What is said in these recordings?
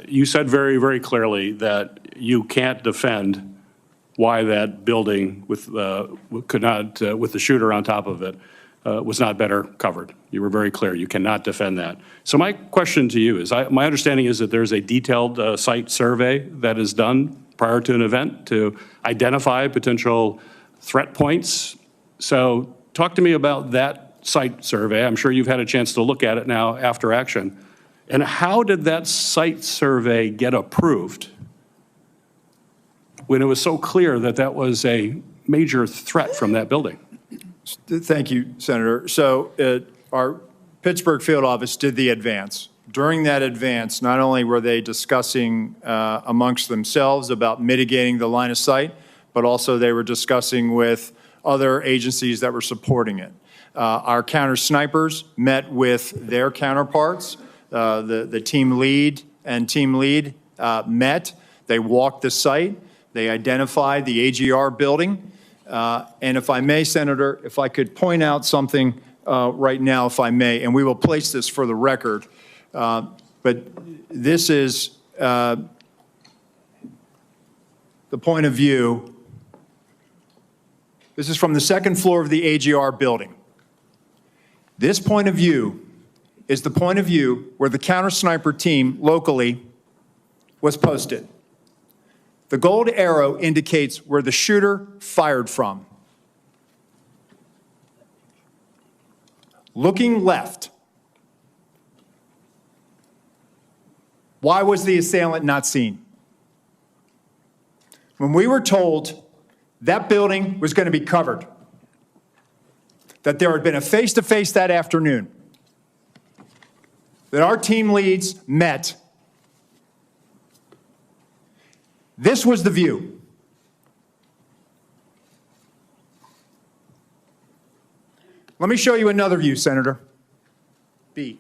You said very, very clearly that you can't defend why that building with with the shooter on top of it was not better covered. You were very clear. You cannot defend that. So my question to you is, my understanding is that there's a detailed site survey that is done prior to an event to identify potential threat points. So talk to me about that site survey. I'm sure you've had a chance to look at it now after action. And how did that site survey get approved when it was so clear that that was a major threat from that building? Thank you, Senator. So our Pittsburgh field office did the advance. During that advance, not only were they discussing amongst themselves about mitigating the line of sight, but also they were discussing with other agencies that were supporting it. Our counter snipers met with their counterparts. The team lead and team lead met. They walked the site. They identified the AGR building. And if I may, Senator, if I could point out something right now, if I may, and we will place this for the record, but this is the point of view. This is from the second floor of the AGR building. This point of view is the point of view where the counter sniper team locally was posted. The gold arrow indicates where the shooter fired from. Looking left, why was the assailant not seen? When we were told that building was going to be covered, that there had been a face-to-face that afternoon, that our team leads met, this was the view. Let me show you another view, Senator. B.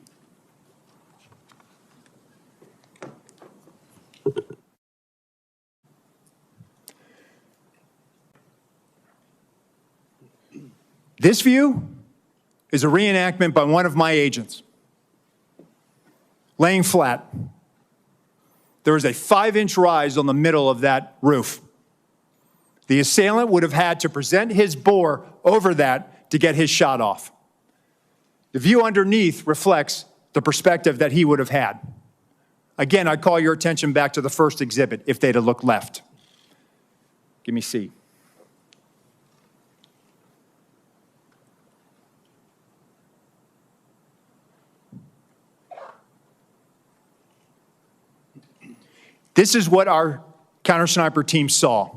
This view is a reenactment by one of my agents, laying flat. There was a 5-inch rise on the middle of that roof. The assailant would have had to present his bore over that to get his shot off. The view underneath reflects the perspective that he would have had. Again, I call your attention back to the first exhibit if they'd have looked left. Give me C. This is what our counter sniper team saw.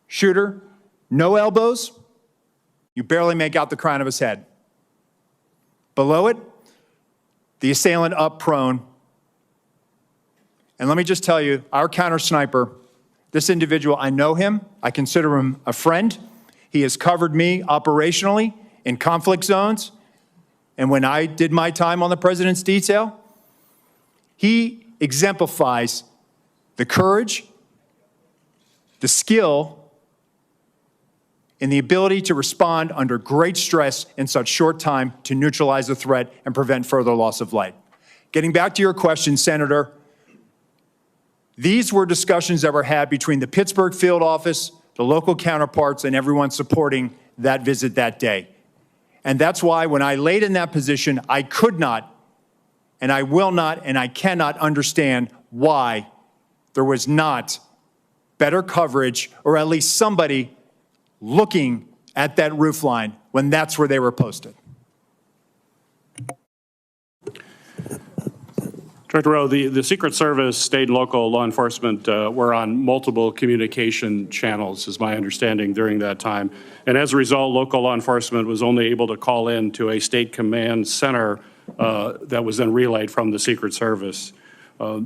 Shooter, no elbows. You barely make out the crown of his head. Below it, the assailant up prone. And let me just tell you, our counter sniper, this individual, I know him. I consider him a friend. He has covered me operationally in conflict zones. And when I did my time on the president's detail, he exemplifies the courage, the skill, and the ability to respond under great stress in such short time to neutralize the threat and prevent further loss of life. Getting back to your question, Senator, these were discussions that were had between the Pittsburgh field office, the local counterparts, and everyone supporting that visit that day. And that's why when I laid in that position, I could not, and I will not, and I cannot understand why there was not better coverage, or at least somebody looking at that roof line when that's where they were posted. Director Rowe, the Secret Service, state and local law enforcement were on multiple communication channels, is my understanding, during that time. And as a result, local law enforcement was only able to call in to a state command center that was then relayed from the Secret Service.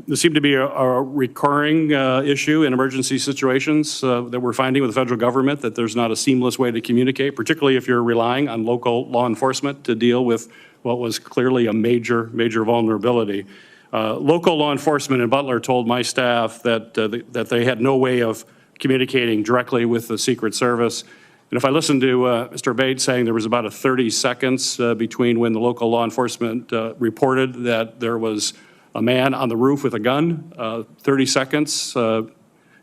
This seemed to be a recurring issue in emergency situations that we're finding with the federal government, that there's not a seamless way to communicate, particularly if you're relying on local law enforcement to deal with what was clearly a major vulnerability. Local law enforcement in Butler told my staff that that they had no way of communicating directly with the Secret Service, And if I listened to Mr. Bates saying there was about a 30 seconds between when the local law enforcement reported that there was a man on the roof with a gun, 30 seconds,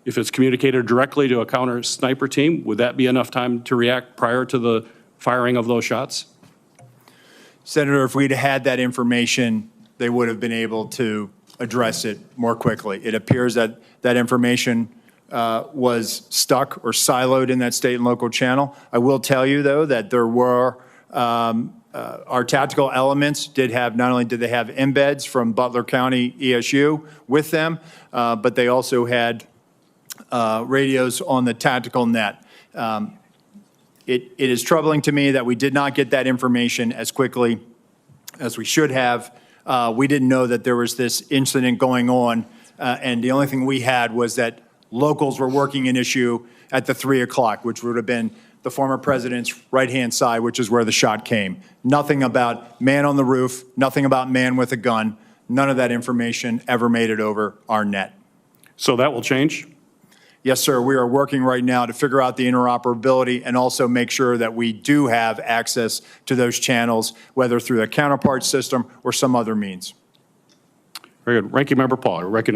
if it's communicated directly to a counter sniper team, would that be enough time to react prior to the firing of those shots? Senator, if we'd had that information, they would have been able to address it more quickly. It appears that that information was stuck or siloed in that state and local channel. I will tell you, though, that there were, our tactical elements did have, not only did they have embeds from Butler County ESU with them, but they also had radios on the tactical net. It is troubling to me that we did not get that information as quickly as we should have. We didn't know that there was this incident going on, and the only thing we had was that locals were working an issue at the 3 o'clock, which would have been the former president's right-hand side, which is where the shot came. Nothing about man on the roof, nothing about man with a gun. None of that information ever made it over our net. So that will change? Yes, sir. We are working right now to figure out the interoperability and also make sure that we do have access to those channels, whether through the counterpart system or some other means. Very good. Ranking Member Paul, recognize.